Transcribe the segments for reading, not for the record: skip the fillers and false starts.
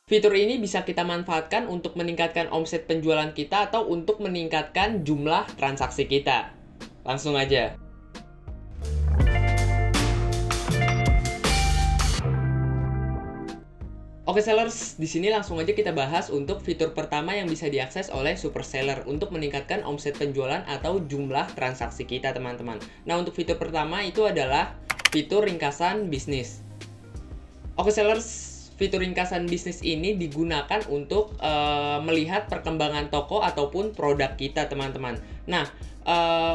Fitur ini bisa kita manfaatkan untuk meningkatkan omset penjualan kita atau untuk meningkatkan jumlah transaksi kita. Langsung aja. Oke sellers, di sini langsung aja kita bahas untuk fitur pertama yang bisa diakses oleh super seller untuk meningkatkan omset penjualan atau jumlah transaksi kita, teman-teman. Nah, untuk fitur pertama itu adalah fitur ringkasan bisnis. Oke sellers, fitur ringkasan bisnis ini digunakan untuk melihat perkembangan toko ataupun produk kita, teman-teman. Nah,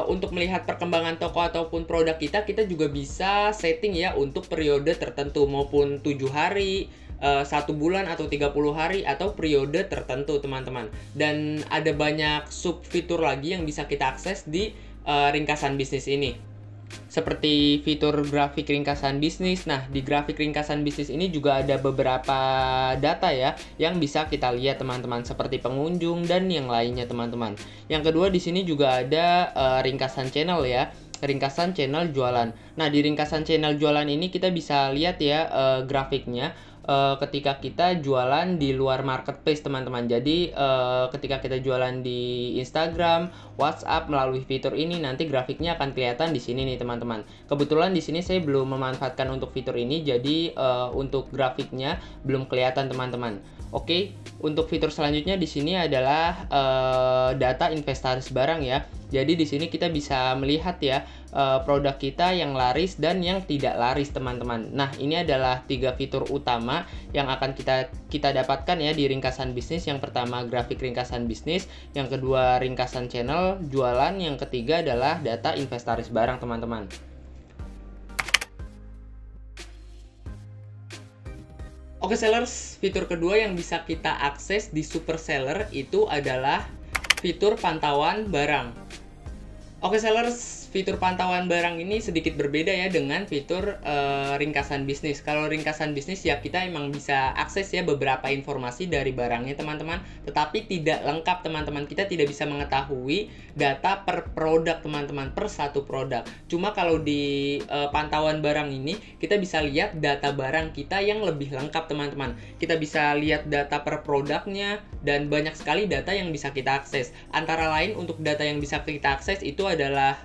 untuk melihat perkembangan toko ataupun produk kita juga bisa setting ya untuk periode tertentu, maupun 7 hari, 1 bulan atau 30 hari atau periode tertentu, teman-teman. Dan ada banyak sub fitur lagi yang bisa kita akses di ringkasan bisnis ini. Seperti fitur grafik ringkasan bisnis. Nah, di grafik ringkasan bisnis ini juga ada beberapa data ya yang bisa kita lihat, teman-teman, seperti pengunjung dan yang lainnya, teman-teman. Yang kedua, di sini juga ada ringkasan channel ya. Ringkasan channel jualan. Nah, di ringkasan channel jualan ini kita bisa lihat ya grafiknya ketika kita jualan di luar marketplace, teman-teman. Jadi ketika kita jualan di Instagram, WhatsApp melalui fitur ini, nanti grafiknya akan kelihatan di sini nih, teman-teman. Kebetulan di sini saya belum memanfaatkan untuk fitur ini, jadi untuk grafiknya belum kelihatan, teman-teman. Oke, untuk fitur selanjutnya di sini adalah data inventaris barang ya. Jadi di sini kita bisa melihat ya produk kita yang laris dan yang tidak laris, teman-teman. Nah, ini adalah 3 fitur utama yang akan kita dapatkan ya di ringkasan bisnis. Yang pertama grafik ringkasan bisnis, yang kedua ringkasan channel jualan, yang ketiga adalah data inventaris barang, teman-teman. Oke sellers, fitur kedua yang bisa kita akses di super seller itu adalah fitur pantauan barang. Oke sellers, fitur pantauan barang ini sedikit berbeda ya dengan fitur ringkasan bisnis. Kalau ringkasan bisnis ya kita emang bisa akses ya beberapa informasi dari barangnya, teman-teman, tetapi tidak lengkap, teman-teman. Kita tidak bisa mengetahui data per produk, teman-teman, per satu produk. Cuma kalau di pantauan barang ini kita bisa lihat data barang kita yang lebih lengkap, teman-teman. Kita bisa lihat data per produknya dan banyak sekali data yang bisa kita akses. Antara lain untuk data yang bisa kita akses itu adalah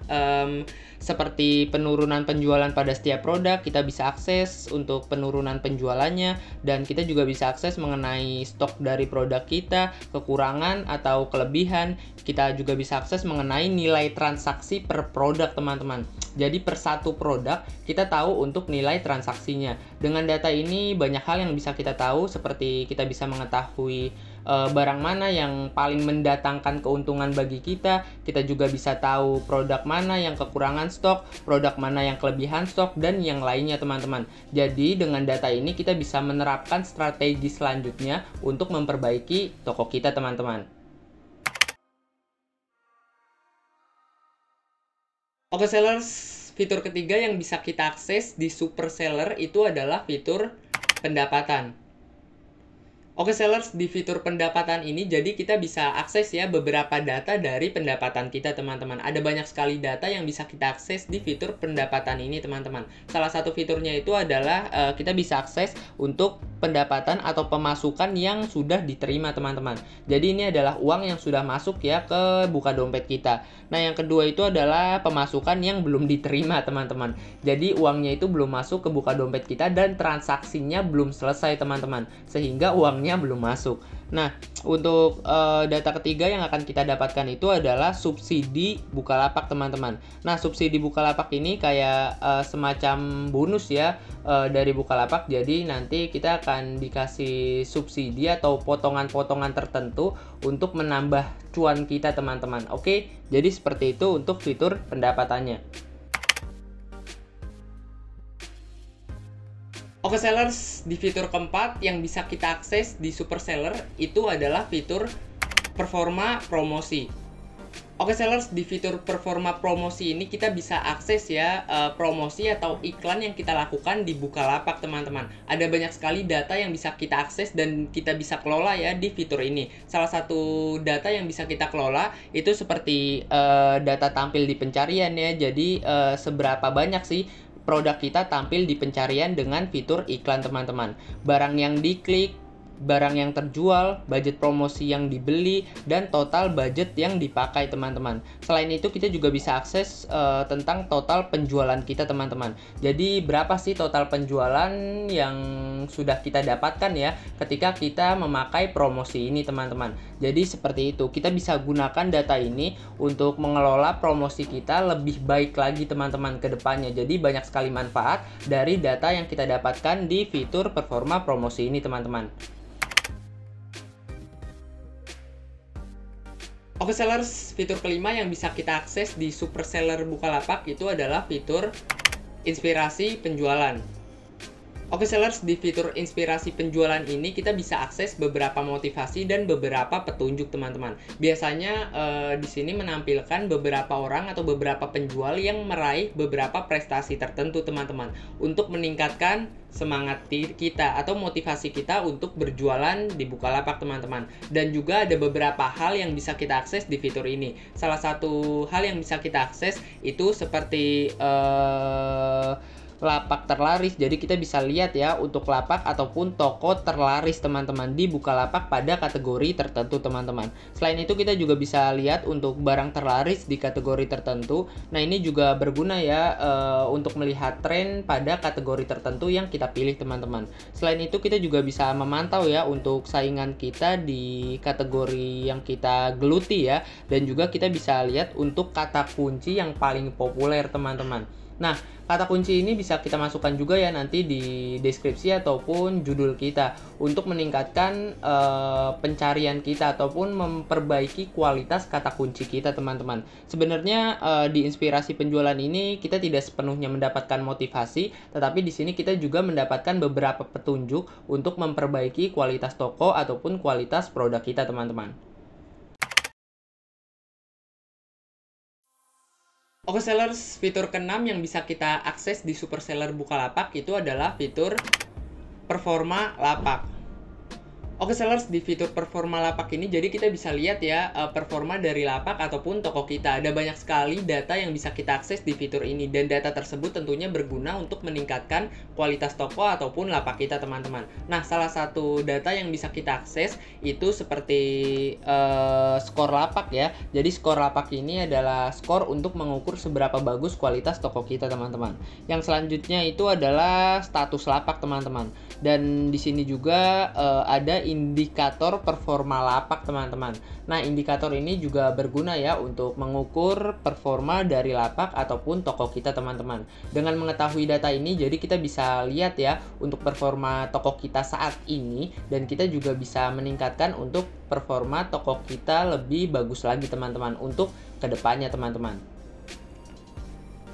seperti penurunan penjualan pada setiap produk. Kita bisa akses untuk penurunan penjualannya, dan kita juga bisa akses mengenai stok dari produk kita, kekurangan atau kelebihan. Kita juga bisa akses mengenai nilai transaksi per produk, teman-teman. Jadi per satu produk kita tahu untuk nilai transaksinya. Dengan data ini banyak hal yang bisa kita tahu, seperti kita bisa mengetahui barang mana yang paling mendatangkan keuntungan bagi kita. Kita juga bisa tahu produk mana yang kekurangan stok, produk mana yang kelebihan stok, dan yang lainnya, teman-teman. Jadi dengan data ini kita bisa menerapkan strategi selanjutnya untuk memperbaiki toko kita, teman-teman. Oke sellers, fitur ketiga yang bisa kita akses di super seller itu adalah fitur pendapatan. Oke sellers, di fitur pendapatan ini jadi kita bisa akses ya beberapa data dari pendapatan kita, teman-teman. Ada banyak sekali data yang bisa kita akses di fitur pendapatan ini, teman-teman. Salah satu fiturnya itu adalah kita bisa akses untuk pendapatan atau pemasukan yang sudah diterima, teman-teman. Jadi ini adalah uang yang sudah masuk ya ke buka dompet kita. Nah, yang kedua itu adalah pemasukan yang belum diterima, teman-teman. Jadi uangnya itu belum masuk ke buka dompet kita dan transaksinya belum selesai, teman-teman, sehingga uangnya belum masuk. Nah, untuk data ketiga yang akan kita dapatkan itu adalah subsidi Bukalapak, teman-teman. Nah, subsidi Bukalapak ini kayak semacam bonus ya dari Bukalapak. Jadi nanti kita akan dikasih subsidi atau potongan-potongan tertentu untuk menambah cuan kita, teman-teman. Oke, jadi seperti itu untuk fitur pendapatannya. Oke sellers, di fitur keempat yang bisa kita akses di super seller itu adalah fitur performa promosi. Oke sellers, di fitur performa promosi ini kita bisa akses ya promosi atau iklan yang kita lakukan di Bukalapak, teman-teman. Ada banyak sekali data yang bisa kita akses dan kita bisa kelola ya di fitur ini. Salah satu data yang bisa kita kelola itu seperti data tampil di pencarian ya. Jadi seberapa banyak sih produk kita tampil di pencarian dengan fitur iklan, teman-teman. Barang yang diklik, barang yang terjual, budget promosi yang dibeli, dan total budget yang dipakai teman-teman. Selain itu kita juga bisa akses tentang total penjualan kita teman-teman. Jadi berapa sih total penjualan yang sudah kita dapatkan ya ketika kita memakai promosi ini teman-teman. Jadi seperti itu, kita bisa gunakan data ini untuk mengelola promosi kita lebih baik lagi teman-teman ke depannya. Jadi banyak sekali manfaat dari data yang kita dapatkan di fitur performa promosi ini teman-teman. Oke sellers, fitur kelima yang bisa kita akses di Super Seller Bukalapak itu adalah fitur inspirasi penjualan. Oke sellers, di fitur inspirasi penjualan ini kita bisa akses beberapa motivasi dan beberapa petunjuk teman-teman. Biasanya di sini menampilkan beberapa orang atau beberapa penjual yang meraih beberapa prestasi tertentu teman-teman untuk meningkatkan semangat kita atau motivasi kita untuk berjualan di Bukalapak teman-teman. Dan juga ada beberapa hal yang bisa kita akses di fitur ini. Salah satu hal yang bisa kita akses itu seperti lapak terlaris. Jadi kita bisa lihat ya untuk lapak ataupun toko terlaris teman-teman di Bukalapak pada kategori tertentu teman-teman. Selain itu kita juga bisa lihat untuk barang terlaris di kategori tertentu. Nah ini juga berguna ya untuk melihat tren pada kategori tertentu yang kita pilih teman-teman. Selain itu kita juga bisa memantau ya untuk saingan kita di kategori yang kita geluti ya. Dan juga kita bisa lihat untuk kata kunci yang paling populer teman-teman. Nah, kata kunci ini bisa kita masukkan juga ya nanti di deskripsi ataupun judul kita untuk meningkatkan pencarian kita ataupun memperbaiki kualitas kata kunci kita teman-teman. Sebenarnya di inspirasi penjualan ini kita tidak sepenuhnya mendapatkan motivasi, tetapi di sini kita juga mendapatkan beberapa petunjuk untuk memperbaiki kualitas toko ataupun kualitas produk kita teman-teman. Oke sellers, fitur keenam yang bisa kita akses di Super Seller Bukalapak itu adalah fitur performa lapak. Oke sellers, di fitur performa lapak ini jadi kita bisa lihat ya performa dari lapak ataupun toko kita. Ada banyak sekali data yang bisa kita akses di fitur ini dan data tersebut tentunya berguna untuk meningkatkan kualitas toko ataupun lapak kita teman-teman. Nah salah satu data yang bisa kita akses itu seperti skor lapak ya. Jadi skor lapak ini adalah skor untuk mengukur seberapa bagus kualitas toko kita teman-teman. Yang selanjutnya itu adalah status lapak teman-teman. Dan di sini juga ada indikator performa lapak teman-teman. Nah indikator ini juga berguna ya untuk mengukur performa dari lapak ataupun toko kita teman-teman. Dengan mengetahui data ini jadi kita bisa lihat ya untuk performa toko kita saat ini, dan kita juga bisa meningkatkan untuk performa toko kita lebih bagus lagi teman-teman untuk kedepannya teman-teman.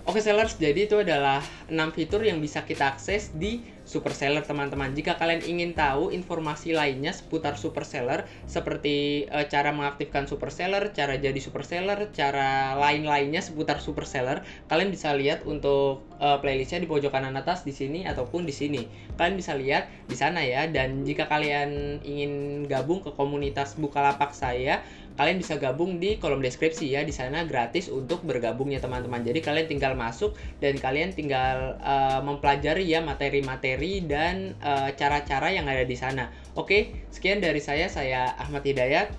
Oke sellers, jadi itu adalah 6 fitur yang bisa kita akses di Super Seller teman-teman. Jika kalian ingin tahu informasi lainnya seputar Super Seller seperti cara mengaktifkan Super Seller, cara jadi Super Seller, cara lain-lainnya seputar Super Seller, kalian bisa lihat untuk playlistnya di pojok kanan atas di sini ataupun di sini. Kalian bisa lihat di sana ya. Dan jika kalian ingin gabung ke komunitas Bukalapak saya, kalian bisa gabung di kolom deskripsi ya. Di sana gratis untuk bergabungnya teman-teman. Jadi kalian tinggal masuk dan kalian tinggal mempelajari ya materi-materi dan cara-cara yang ada di sana. Oke, sekian dari saya Ahmad Hidayat.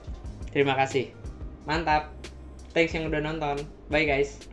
Terima kasih. Mantap. Thanks yang udah nonton. Bye guys.